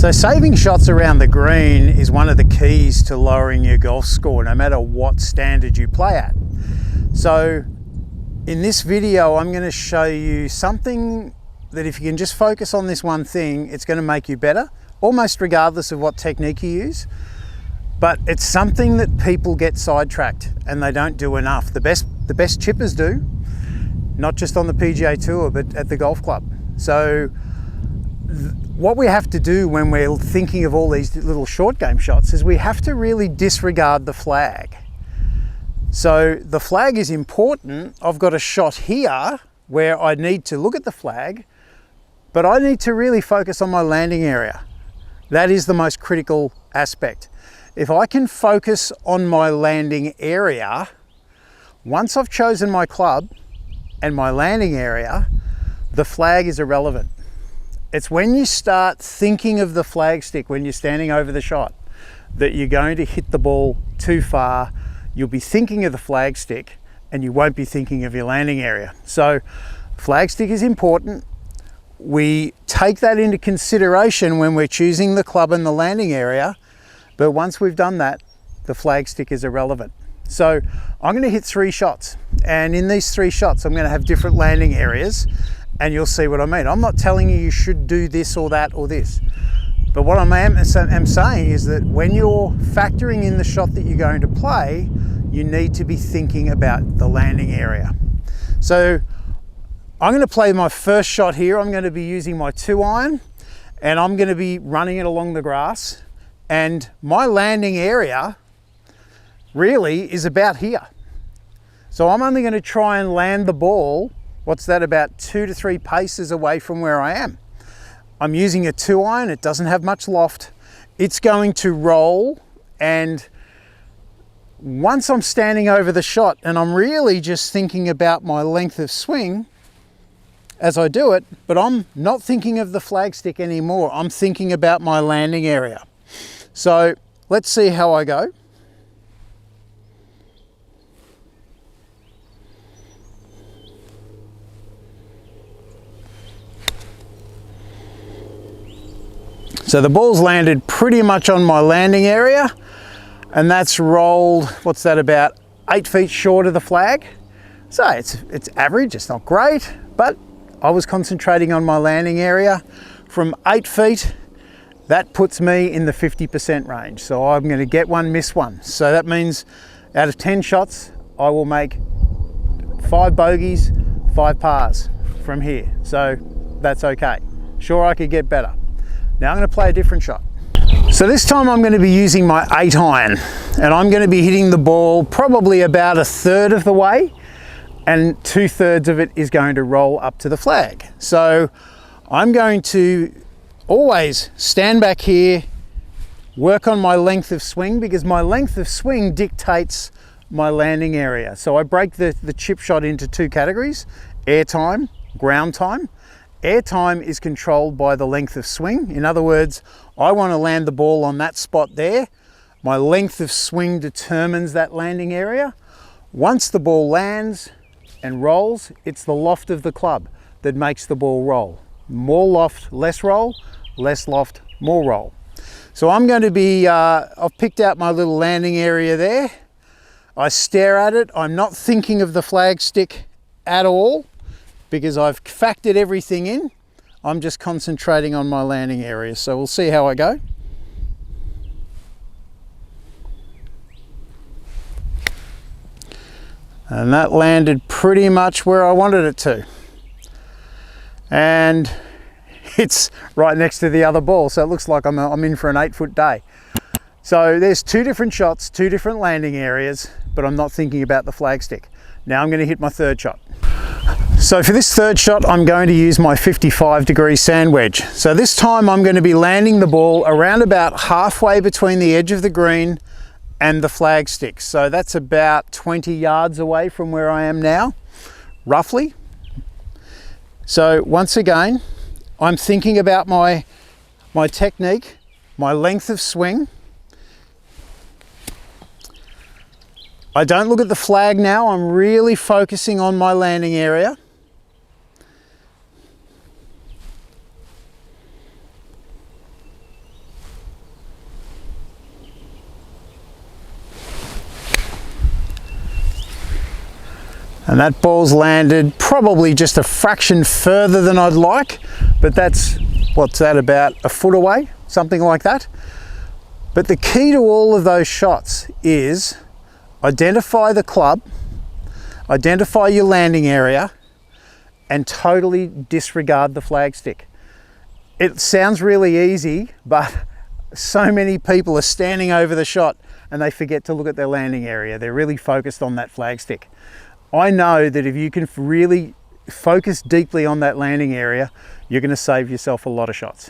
So saving shots around the green is one of the keys to lowering your golf score, no matter what standard you play at. So in this video, I'm going to show you something that if you can just focus on this one thing, it's going to make you better, almost regardless of what technique you use. But it's something that people get sidetracked and they don't do enough. The best chippers do, not just on the PGA Tour, but at the golf club. So what we have to do when we're thinking of all these little short game shots is we have to really disregard the flag. So the flag is important. I've got a shot here where I need to look at the flag, but I need to really focus on my landing area. That is the most critical aspect. If I can focus on my landing area, once I've chosen my club and my landing area, the flag is irrelevant. It's when you start thinking of the flag stick when you're standing over the shot that you're going to hit the ball too far. You'll be thinking of the flag stick and you won't be thinking of your landing area. So flag stick is important. We take that into consideration when we're choosing the club and the landing area, but once we've done that, the flag stick is irrelevant. So I'm going to hit 3 shots, and in these 3 shots I'm going to have different landing areas, and you'll see what I mean. I'm not telling you should do this or that or this, but what I am saying is that when you're factoring in the shot that you're going to play, you need to be thinking about the landing area. So I'm going to play my first shot here. I'm going to be using my 2-iron, and I'm going to be running it along the grass, and my landing area really is about here. So I'm only going to try and land the ball, what's that, about 2 to 3 paces away from where I am. I'm using a 2-iron, it doesn't have much loft. It's going to roll, and once I'm standing over the shot and I'm really just thinking about my length of swing as I do it, but I'm not thinking of the flag stick anymore. I'm thinking about my landing area. So let's see how I go. So the ball's landed pretty much on my landing area, and that's rolled, what's that, about 8 feet short of the flag. So it's average, it's not great, but I was concentrating on my landing area. From 8 feet, that puts me in the 50% range. So I'm going to get one, miss one. So that means out of 10 shots, I will make 5 bogeys, 5 pars from here. So that's okay. Sure, I could get better. Now I'm going to play a different shot. So this time I'm going to be using my 8-iron, and I'm going to be hitting the ball probably about 1/3 of the way, and 2/3 of it is going to roll up to the flag. So I'm going to always stand back here, work on my length of swing, because my length of swing dictates my landing area. So I break the chip shot into 2 categories: air time, ground time. Air time is controlled by the length of swing. In other words, I want to land the ball on that spot there. My length of swing determines that landing area. Once the ball lands and rolls, it's the loft of the club that makes the ball roll. More loft, less roll, less loft, more roll. So I'm going to be, I've picked out my little landing area there. I stare at it. I'm not thinking of the flag stick at all, because I've factored everything in. I'm just concentrating on my landing area. So we'll see how I go. And that landed pretty much where I wanted it to. And it's right next to the other ball, so it looks like I'm in for an 8-foot day. So there's 2 different shots, 2 different landing areas, but I'm not thinking about the flag stick. Now I'm going to hit my 3rd shot. So for this 3rd shot, I'm going to use my 55-degree sand wedge. So this time I'm going to be landing the ball around about halfway between the edge of the green and the flag stick. So that's about 20 yards away from where I am now, roughly. So once again, I'm thinking about my technique, my length of swing. I don't look at the flag now. I'm really focusing on my landing area. And that ball's landed probably just a fraction further than I'd like, but that's, what's that, about a foot away, something like that. But the key to all of those shots is identify the club, identify your landing area, and totally disregard the flagstick. It sounds really easy, but so many people are standing over the shot and they forget to look at their landing area. They're really focused on that flagstick. I know that if you can really focus deeply on that landing area, you're going to save yourself a lot of shots.